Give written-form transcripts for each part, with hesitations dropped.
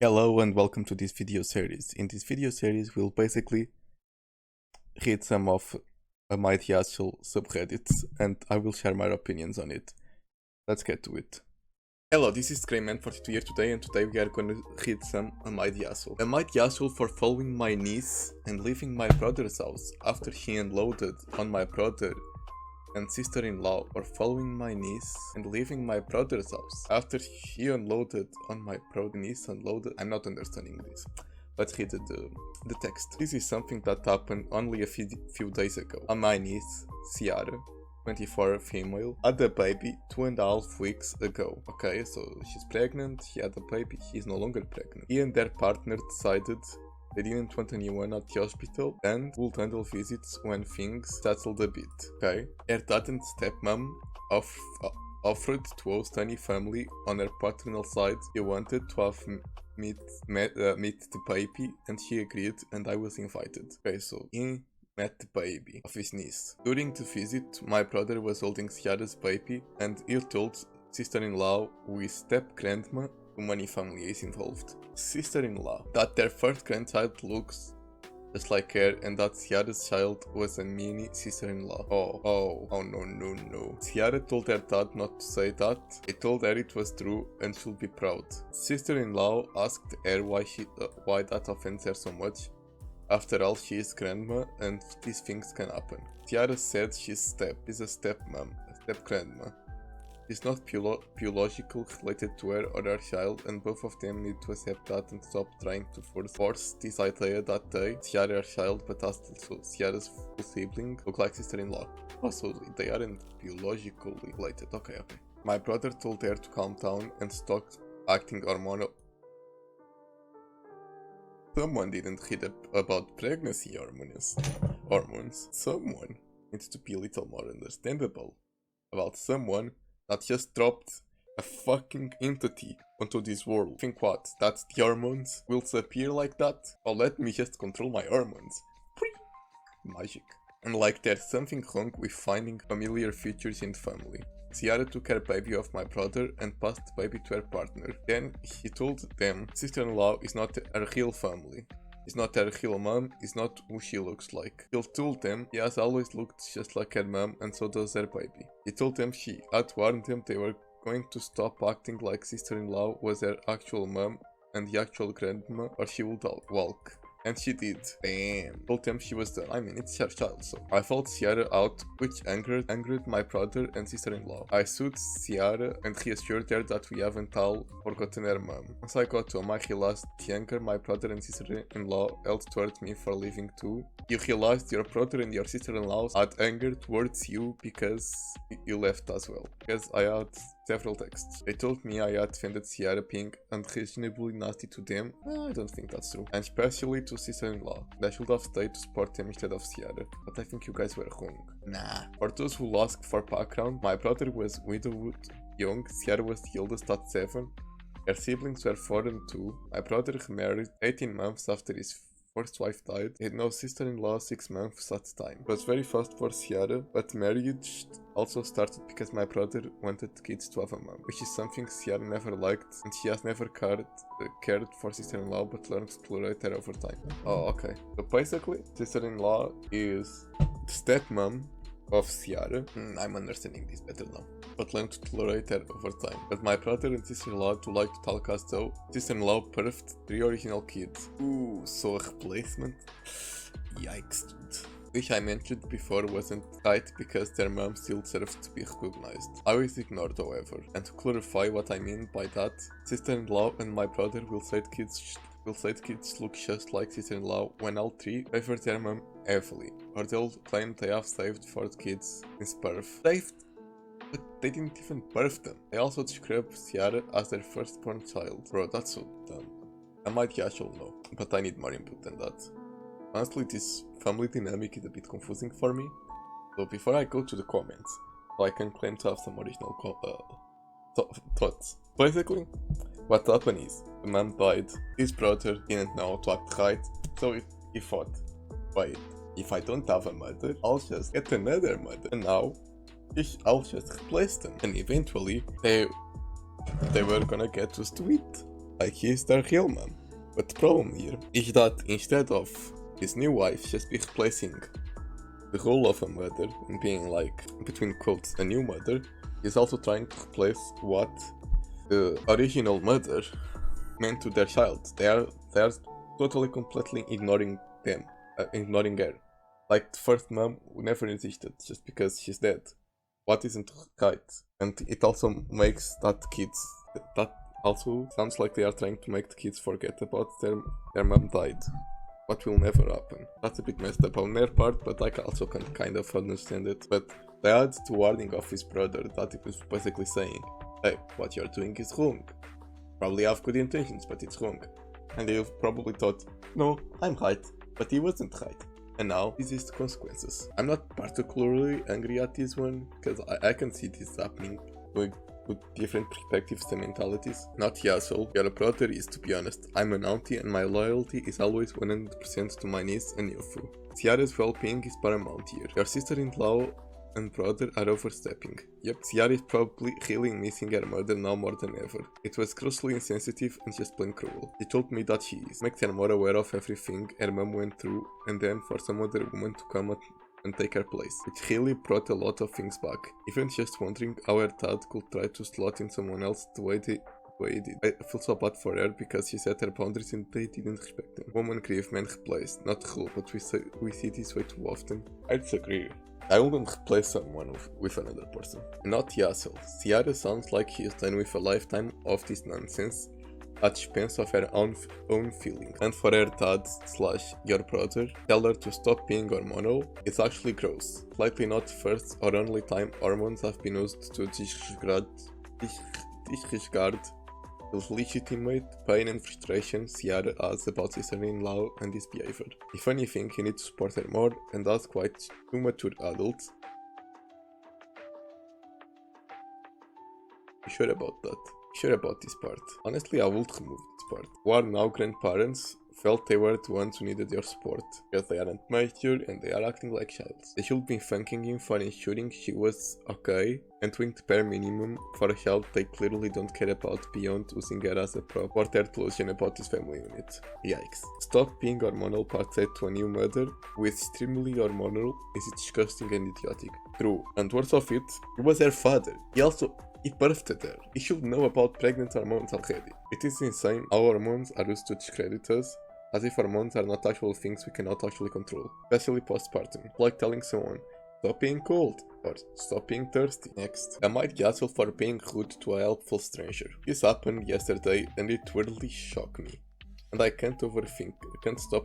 Hello and welcome to this video series. In this video series we'll basically read some of my Diachel subreddits and I will share my opinions on it. Let's get to it. Hello, this is Greyman42 here today and today we are gonna read some my Diachel. My Diachel for following my niece and leaving my brother's house after he unloaded on my brother and sister-in-law, or following my niece and leaving my brother's house after he unloaded on my niece unloaded. I'm not understanding this. Let's read the text. This is something that happened only a few days ago. My niece, Ciara, 24, female, had a baby 2.5 weeks ago. Okay, so she's pregnant, she had a baby, she's no longer pregnant. He and their partner decided they didn't want anyone at the hospital and would handle visits when things settled a bit, okay? Her dad and stepmom offered to host any family on her paternal side he wanted to have meet the baby, and she agreed and I was invited. Okay, so he met the baby of his niece. During the visit, my brother was holding Ciara's baby and he told sister-in-law who is step-grandma too many families involved. Sister-in-law that their first grandchild looks just like her and that Ciara's child was a mini sister-in-law. Oh no. Ciara told her dad not to say that. He told her it was true and should be proud. Sister-in-law asked her why that offends her so much. After all, she is grandma and these things can happen. Ciara said she's a stepmom, a step-grandma. Is not biological related to her or her child, and both of them need to accept that and stop trying to force this idea that they, Ciara her child, but also Ciara's full sibling, look like sister-in-law. Also, they aren't biologically related. Okay. My brother told her to calm down and stop acting hormonal. Someone didn't read about pregnancy hormones. Someone needs to be a little more understandable about someone that just dropped a fucking entity onto this world. Think what? That the hormones will appear like that? Or let me just control my hormones. Magic. And like there's something wrong with finding familiar features in the family. Ciara took her baby off my brother and passed the baby to her partner. Then he told them sister-in-law is not her real family. Is not her real mom, is not who she looks like. He told them he has always looked just like her mom and so does her baby. He told them she had warned them they were going to stop acting like sister-in-law was her actual mom and the actual grandma or she would walk. And she did. Damn. Told them she was done. I mean, it's her child, so. I fought Ciara out, which angered my brother and sister-in-law. I sued Ciara and reassured her that we haven't all forgotten her mom. Once I got home, I realized the anger my brother and sister-in-law held towards me for leaving too. You realized your brother and your sister-in-law had anger towards you because you left as well. Because I had several texts. They told me I had defended Ciara being unreasonably nasty to them. I don't think that's true. And especially to sister-in-law. I should have stayed to support them instead of Ciara. But I think you guys were wrong. Nah. For those who ask for background, my brother was widowed young, Ciara was the oldest at 7. Her siblings were 4 and 2. My brother remarried 18 months after his first wife died. He had no sister-in-law 6 months at the time. It was very fast for Ciara, but marriage also started because my brother wanted kids to have a mom, which is something Ciara never liked, and she has never cared for sister-in-law but learned to tolerate her over time. Oh, okay. So basically, sister-in-law is the stepmom of Ciara. I'm understanding this better now. But learned to tolerate her over time. But my brother and sister-in-law do like to talk as though sister-in-law birthed 3 original kids. Ooh, so a replacement? Yikes, dude. Which I mentioned before wasn't right because their mom still deserved to be recognized. I was ignored however. And to clarify what I mean by that, sister-in-law and my brother will say kids look just like sister-in-law when all 3 favor their mom heavily, or they'll claim they have saved for the kids since birth. Saved? But they didn't even birth them. They also describe Ciara as their firstborn child. Bro, that's so dumb. I might actually know, but I need more input than that. Honestly, this family dynamic is a bit confusing for me. So before I go to the comments, so I can claim to have some original thoughts. Basically, what happened is, the man died, his brother didn't know how to act right, so he thought, wait, if I don't have a mother, I'll just get another mother, and now I'll just replace them. And eventually, they were gonna get used to it. like he's their real man. But the problem here is that instead of his new wife just be replacing the role of a mother and being like, between quotes, a new mother, he's also trying to replace what the original mother meant to their child. They are totally completely ignoring them, ignoring her. Like the first mom never existed just because she's dead. What isn't right? And it also makes that also sounds like they are trying to make the kids forget about their mom died. What will never happen. That's a bit messed up on their part, but I also can kind of understand it. But they add the warning of his brother that he was basically saying, hey, what you're doing is wrong. Probably have good intentions, but it's wrong. And they probably thought, no, I'm right, but he wasn't right. And now, this is the consequences. I'm not particularly angry at this one, because I can see this happening with different perspectives and mentalities. Not asshole, your brother is, to be honest. I'm an auntie and my loyalty is always 100% to my niece and nephew. Ciara's well-being is paramount here. Your sister-in-law and brother are overstepping. Yep, Ciara is probably really missing her mother now more than ever. It was grossly insensitive and just plain cruel. She told me that she is. Makes her more aware of everything her mom went through, and then for some other woman to come and take her place. It really brought a lot of things back. Even just wondering how her dad could try to slot in someone else the way he did. I feel so bad for her because she set her boundaries and they didn't respect them. Woman grief, man replaced. Not cool, but we see this way too often. I disagree. I wouldn't replace someone with another person. Not the asshole. Ciara sounds like she is done with a lifetime of this nonsense at the expense of her own feelings. And for her dad / your brother, tell her to stop being hormonal. It's actually gross. Likely not the first or only time hormones have been used to disregard the legitimate pain and frustration Ciara has about his son-in-law and his behavior. If anything, you need to support her more, and as quite two mature adults. Be sure about that. Sure about this part. Honestly, I would remove this part. Who are now grandparents felt they were the ones who needed your support, because they aren't mature and they are acting like childs. They should be thanking him for ensuring she was okay and doing the bare minimum for help they clearly don't care about beyond using her as a prop for their delusion about his family unit. Yikes. Stop being hormonal part said to a new mother who is extremely hormonal is disgusting and idiotic. True, and worse of it, he was her father. He birthed her. He should know about pregnant hormones already. It is insane how hormones are used to discredit us, as if hormones are not actual things we cannot actually control, especially postpartum. Like telling someone, stop being cold, or stop being thirsty. Next, I might gasel for being rude to a helpful stranger. This happened yesterday and it really shocked me. And I can't stop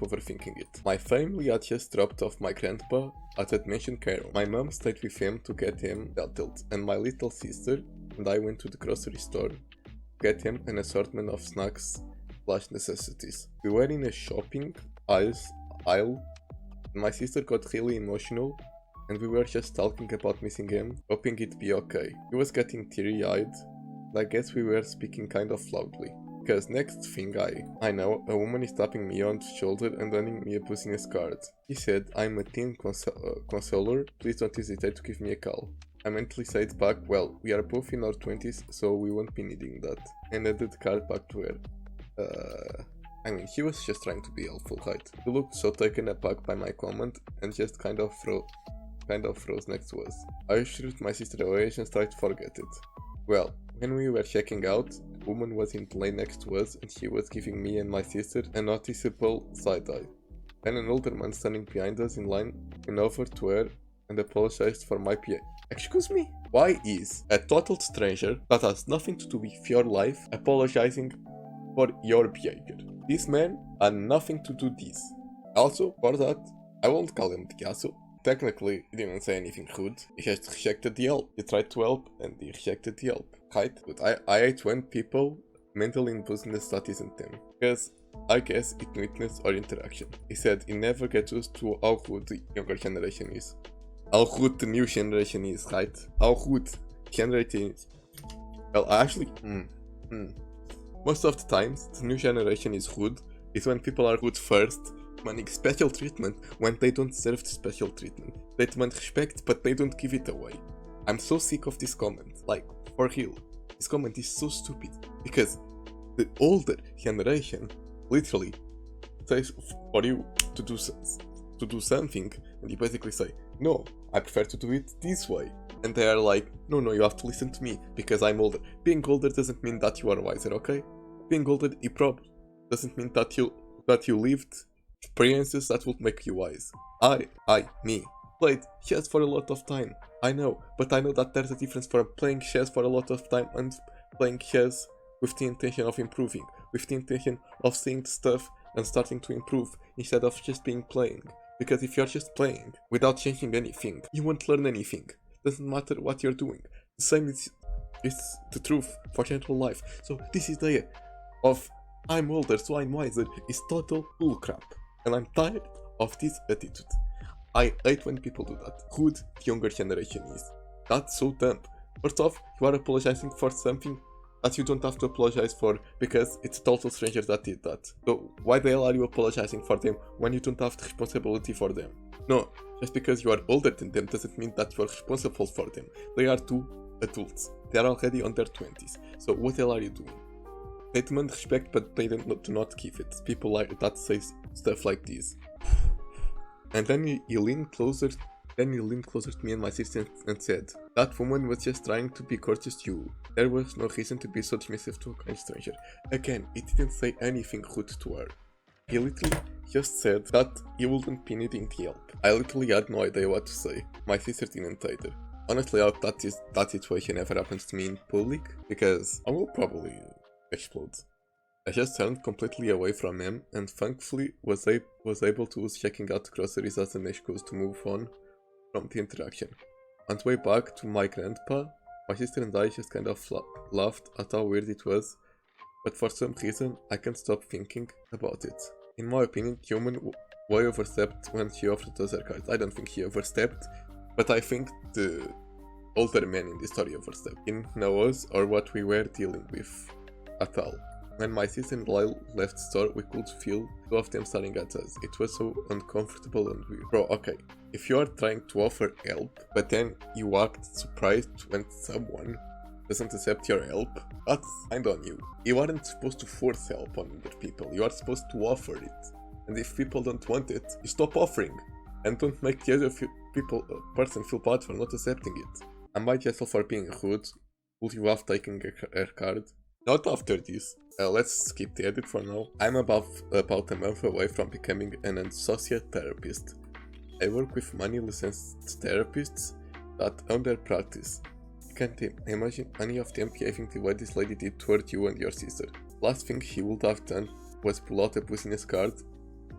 overthinking it. My family had just dropped off my grandpa at that mentioned care home. My mom stayed with him to get him settled, and my little sister and I went to the grocery store to get him an assortment of snacks / necessities. We were in a shopping aisle, and my sister got really emotional, and we were just talking about missing him, hoping it'd be okay. He was getting teary-eyed, and I guess we were speaking kind of loudly. Because next thing I know, a woman is tapping me on the shoulder and handing me a business card. He said, I'm a teen counselor, please don't hesitate to give me a call. I mentally said back, well, we are both in our 20s, so we won't be needing that. And handed the card back to her. I mean, he was just trying to be helpful, right? He looked so taken aback by my comment and just kind of froze next to us. I assured my sister away and tried to forget it. Well, when we were checking out, the woman was in the lane next to us and she was giving me and my sister a noticeable side-eye. Then an older man standing behind us in line went over to her and apologized for my behavior. Excuse me? Why is a total stranger that has nothing to do with your life apologizing for your behavior? This man had nothing to do this. Also, for that, I won't call him the asshole. Technically, he didn't say anything rude, he just rejected the help. He tried to help and he rejected the help. Right? But I hate when people mentally in business that isn't them. Because I guess it witness or interaction. He said he never gets used to how good the younger generation is. How good the new generation is, right? How good generation is. Well, actually, most of the times, the new generation is good is when people are good first, demanding special treatment when they don't deserve the special treatment. They demand respect, but they don't give it away. I'm so sick of this comment. Like, for real. This comment is so stupid. Because The older generation literally says for you to do something, and you basically say, no, I prefer to do it this way. And they are like, no, you have to listen to me because I'm older. Being older doesn't mean that you are wiser, okay? Being older, doesn't mean that you lived experiences that would make you wise. Me, played chess for a lot of time. I know, but I know that there's a difference from playing chess for a lot of time and playing chess with the intention of improving, with the intention of seeing stuff and starting to improve instead of just being playing. Because if you're just playing without changing anything, you won't learn anything. Doesn't matter what you're doing. The same is the truth for general life. So this idea of I'm older so I'm wiser is total bullcrap. And I'm tired of this attitude. I hate when people do that. Who the younger generation is. That's so dumb. First off, you are apologizing for something that you don't have to apologize for because it's a total stranger that did that. So why the hell are you apologizing for them when you don't have the responsibility for them? No, just because you are older than them doesn't mean that you are responsible for them. They are two adults. They are already on their 20s. So what the hell are you doing? They demand respect but they do not give it. People like that say stuff like this. And then you lean closer to me and my sister and said, that woman was just trying to be courteous to you. There was no reason to be so dismissive to a kind stranger. Again, he didn't say anything rude to her. He literally just said that he wouldn't be needing the help. I literally had no idea what to say. My sister didn't either. Honestly, I hope that situation never happens to me in public, because I will probably explode. I just turned completely away from him and thankfully was able to use checking out groceries as an excuse to move on from the interaction. On the way back to my grandpa, my sister and I just kind of laughed at how weird it was, but for some reason I can't stop thinking about it. In my opinion, the woman way overstepped when she offered us her cards. I don't think she overstepped, but I think the older man in the story overstepped. Didn't know us or what we were dealing with at all. When my sister and I left the store, we could feel two of them staring at us. It was so uncomfortable and weird. Bro, okay, if you are trying to offer help, but then you act surprised when someone doesn't accept your help, that's kind on you. You aren't supposed to force help on other people, you are supposed to offer it. And if people don't want it, you stop offering. And don't make the other person feel bad for not accepting it. I might yell for being rude. Would you have taken her card? Not after this. Let's skip the edit for now. I'm about a month away from becoming an associate therapist. I work with many licensed therapists that own their practice. You can't imagine any of them behaving the way this lady did toward you and your sister. Last thing she would have done was pull out a business card,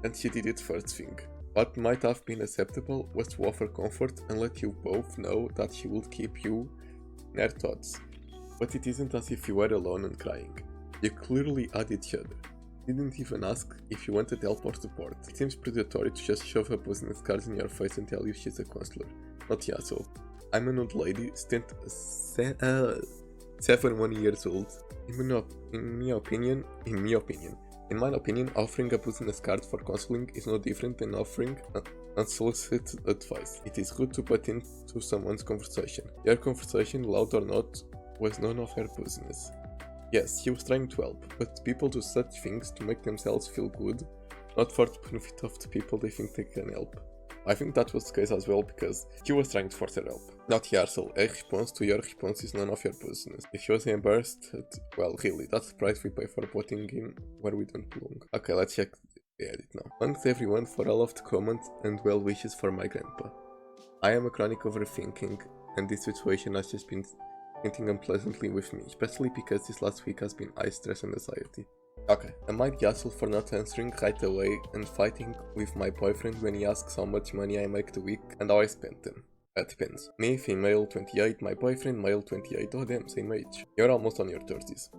and she did it first thing. What might have been acceptable was to offer comfort and let you both know that she would keep you in her thoughts. But it isn't as if you were alone and crying. You clearly had each other. Didn't even ask if you wanted help or support. It seems predatory to just shove a business card in your face and tell you she's a counselor, not the asshole. I'm an old lady, 71 years old. In my opinion, offering a business card for counseling is no different than offering unsolicited advice. It is good to put into someone's conversation. Your conversation, loud or not, was none of her business. Yes, she was trying to help, but people do such things to make themselves feel good, not for the benefit of the people they think they can help. I think that was the case as well, because she was trying to force her help. Not the arsehole. A response to your response is none of your business. If she was embarrassed, well, really, that's the price we pay for putting in where we don't belong. Okay, let's check the edit now. Thanks everyone for all of the comments and well wishes for my grandpa. I am a chronic overthinking, and this situation has just been hinting unpleasantly with me, especially because this last week has been high stress and anxiety. Okay, I might gasel for not answering right away and fighting with my boyfriend when he asks how much money I make the week and how I spend them. That depends. Me, female 28, my boyfriend, male 28, oh damn, same age. You're almost on your 30s.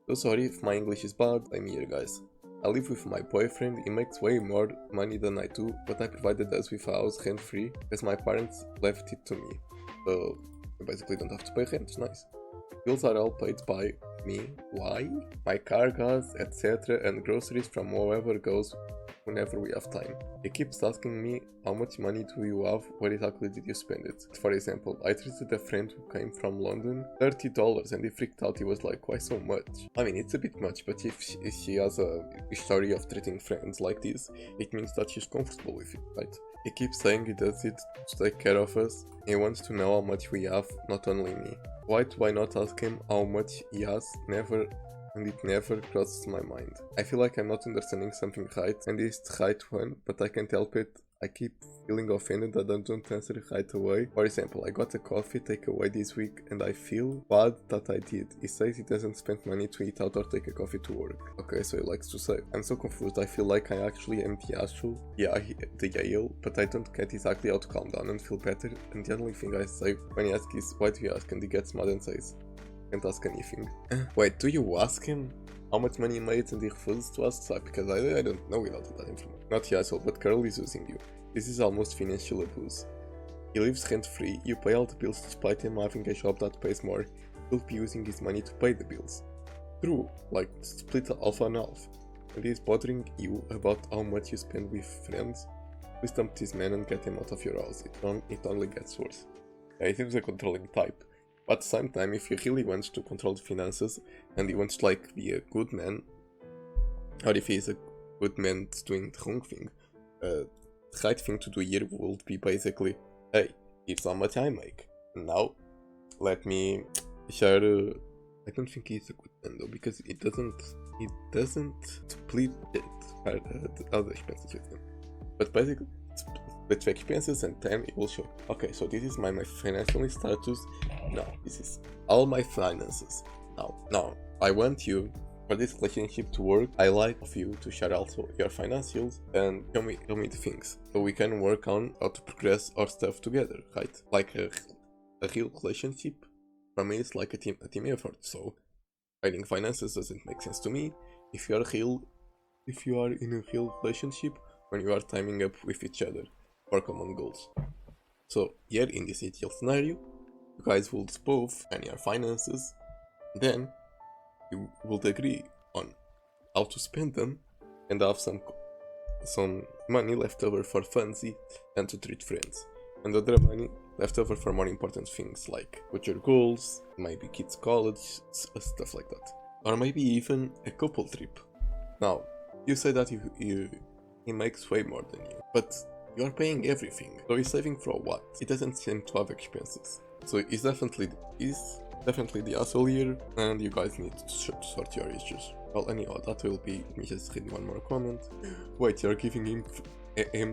So sorry if my English is bad, I'm here guys. I live with my boyfriend, he makes way more money than I do, but I provided us with a house rent free because my parents left it to me. So I basically don't have to pay rent, it's nice. Bills are all paid by me why, my car gas, etc. and groceries from wherever goes whenever we have time. He keeps asking me how much money do you have, where exactly did you spend it? For example, I treated a friend who came from London $30 and he freaked out. He was like, why so much? I mean, it's a bit much, but if she has a history of treating friends like this, it means that she's comfortable with it, right? He keeps saying he does it to take care of us. He wants to know how much we have, not only me. Why do I not ask him how much he has? Never, and it never crosses my mind. I feel like I'm not understanding something right, and it's the right one, but I can't help it. I keep feeling offended that I don't answer right away. For example, I got a coffee takeaway this week and I feel bad that I did. He says he doesn't spend money to eat out or take a coffee to work. Okay, so he likes to save. I'm so confused. I feel like I actually am the asshole. Yeah, the Yale, but I don't get exactly how to calm down and feel better. And the only thing I say when he asks is, why do you ask? And he gets mad and says, can't ask anything. Wait, do you ask him how much money he made and he refuses to ask? So, because I don't know without that information. Not the asshole, but Carl is using you. This is almost financial abuse. He lives rent-free, you pay all the bills despite him having a job that pays more. He'll be using his money to pay the bills. True, like split half and half. And he's bothering you about how much you spend with friends. Please dump this man and get him out of your house. It only gets worse. Yeah, he seems a controlling type. But at the same time, if he really wants to control the finances and he wants to like be a good man, or if he is a good man doing the wrong thing, the right thing to do here would be basically, hey, here's how much I make. And now, let me share. I don't think he's a good man though, because it doesn't split it the other expenses with him. But basically, split the expenses and then it will show. Okay, so this is my financial status. Now this is all my finances. Now I want you for this relationship to work. I like of you to share also your financials and tell me the things so we can work on how to progress our stuff together, right? Like a real relationship for me is like a team effort. So writing finances doesn't make sense to me if you are in a real relationship when you are timing up with each other for common goals. So here in this ideal scenario, you guys will both plan your finances, then you will agree on how to spend them and have some money left over for funsy and to treat friends, and other money left over for more important things like future goals, maybe kids' college, stuff like that, or maybe even a couple trip. Now, you say that he makes way more than you, but you are paying everything, so he's saving for what? He doesn't seem to have expenses, so he's definitely the asshole here, and you guys need to sort your issues. Well, anyhow, that will be. Let me just read one more comment. Wait, you're giving him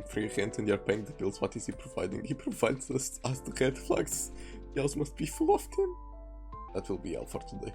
free rent and you're paying the bills. What is he providing? He provides us the red flags. The house must be full of them. That will be all for today.